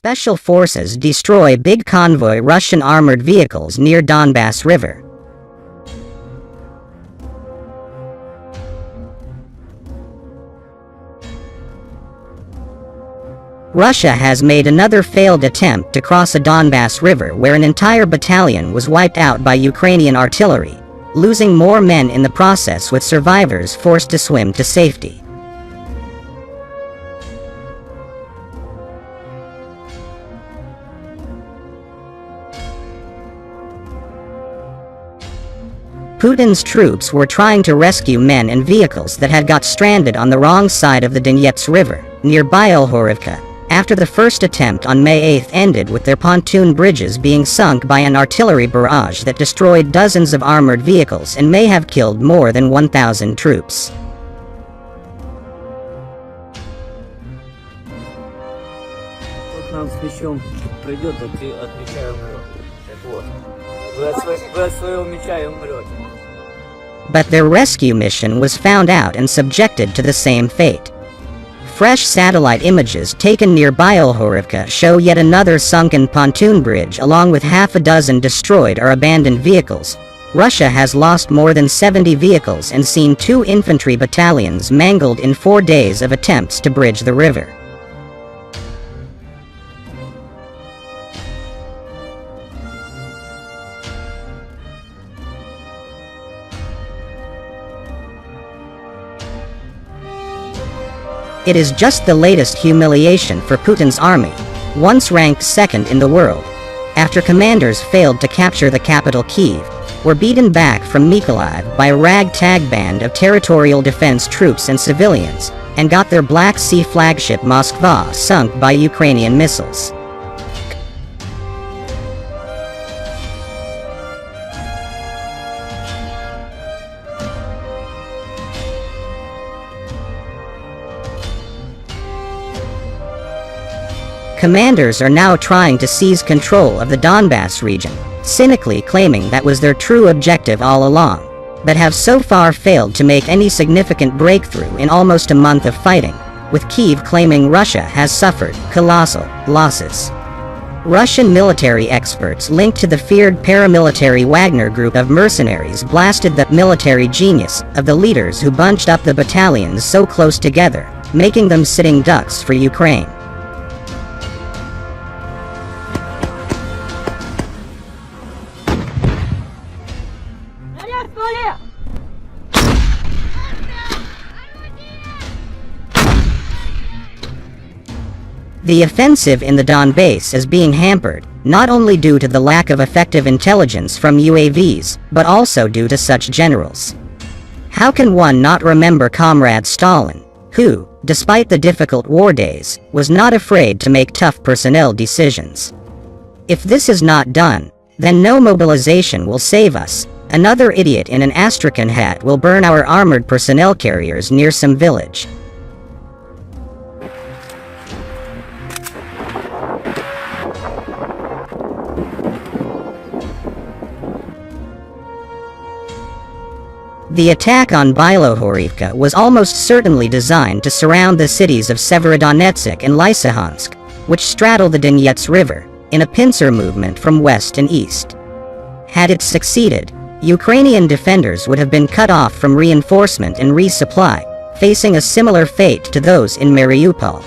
Special forces destroy big convoy Russian armored vehicles near Donbas River. Russia has made another failed attempt to cross the Donbas River where an entire battalion was wiped out by Ukrainian artillery, losing more men in the process with survivors forced to swim to safety. Putin's troops were trying to rescue men and vehicles that had got stranded on the wrong side of the Donets River, near Bielhorivka, after the first attempt on May 8 ended with their pontoon bridges being sunk by an artillery barrage that destroyed dozens of armored vehicles and may have killed more than 1,000 troops. But their rescue mission was found out and subjected to the same fate. Fresh satellite images taken near Bielhorivka show yet another sunken pontoon bridge along with half a dozen destroyed or abandoned vehicles. Russia has lost more than 70 vehicles and seen 2 infantry battalions mangled in 4 days of attempts to bridge the river. It is just the latest humiliation for Putin's army, once ranked second in the world, after commanders failed to capture the capital Kyiv, were beaten back from Mykolaiv by a ragtag band of territorial defense troops and civilians, and got their Black Sea flagship Moskva sunk by Ukrainian missiles. Commanders are now trying to seize control of the Donbas region, cynically claiming that was their true objective all along, but have so far failed to make any significant breakthrough in almost a month of fighting, with Kyiv claiming Russia has suffered colossal losses. Russian military experts linked to the feared paramilitary Wagner group of mercenaries blasted the military genius of the leaders who bunched up the battalions so close together, making them sitting ducks for Ukraine. The offensive in the Donbass is being hampered, not only due to the lack of effective intelligence from UAVs, but also due to such generals. How can one not remember Comrade Stalin, who, despite the difficult war days, was not afraid to make tough personnel decisions? If this is not done, then no mobilization will save us. Another idiot in an astrakhan hat will burn our armored personnel carriers near some village. The attack on Bielhorivka was almost certainly designed to surround the cities of Severodonetsk and Lysychansk, which straddle the Donets River, in a pincer movement from west and east. Had it succeeded, Ukrainian defenders would have been cut off from reinforcement and resupply, facing a similar fate to those in Mariupol.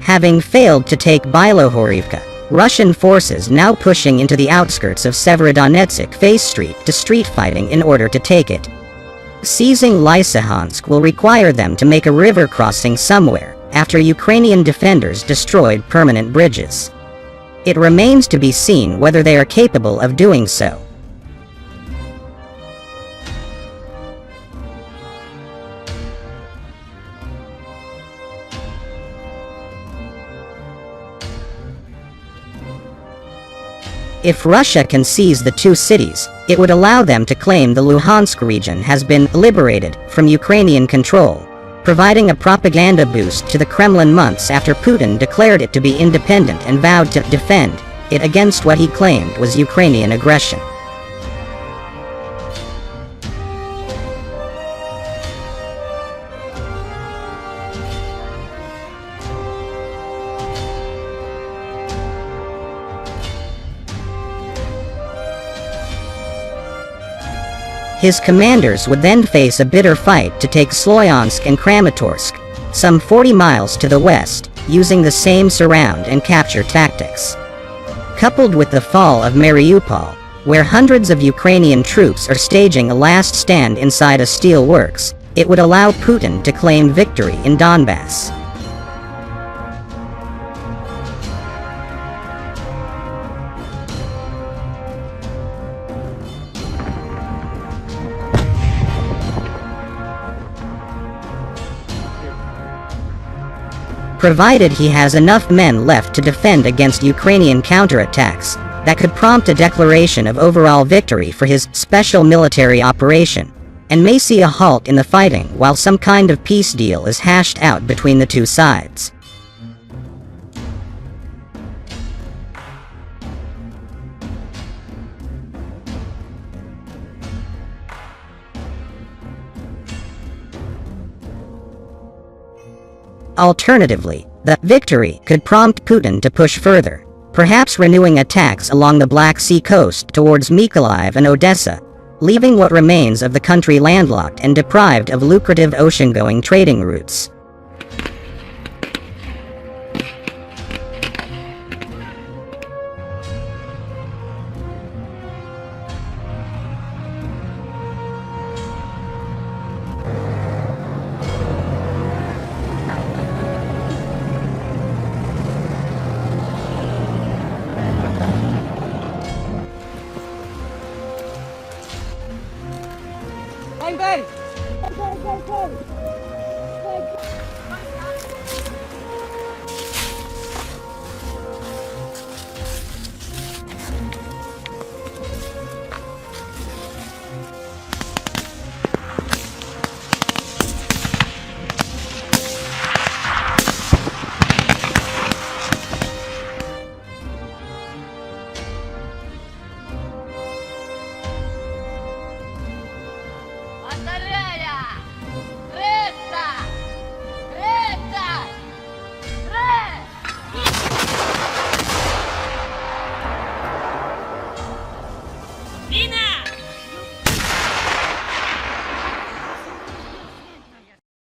Having failed to take Bielhorivka, Russian forces now pushing into the outskirts of Severodonetsk face street to street fighting in order to take it. Seizing Lysychansk will require them to make a river crossing somewhere, after Ukrainian defenders destroyed permanent bridges. It remains to be seen whether they are capable of doing so. If Russia can seize the 2 cities, it would allow them to claim the Luhansk region has been liberated from Ukrainian control, providing a propaganda boost to the Kremlin months after Putin declared it to be independent and vowed to defend it against what he claimed was Ukrainian aggression. His commanders would then face a bitter fight to take Sloyansk and Kramatorsk, some 40 miles to the west, using the same surround and capture tactics. Coupled with the fall of Mariupol, where hundreds of Ukrainian troops are staging a last stand inside a steel works, it would allow Putin to claim victory in Donbas. Provided he has enough men left to defend against Ukrainian counterattacks, that could prompt a declaration of overall victory for his special military operation, and may see a halt in the fighting while some kind of peace deal is hashed out between the two sides. Alternatively, the victory could prompt Putin to push further, perhaps renewing attacks along the Black Sea coast towards Mykolaiv and Odessa, leaving what remains of the country landlocked and deprived of lucrative ocean-going trading routes.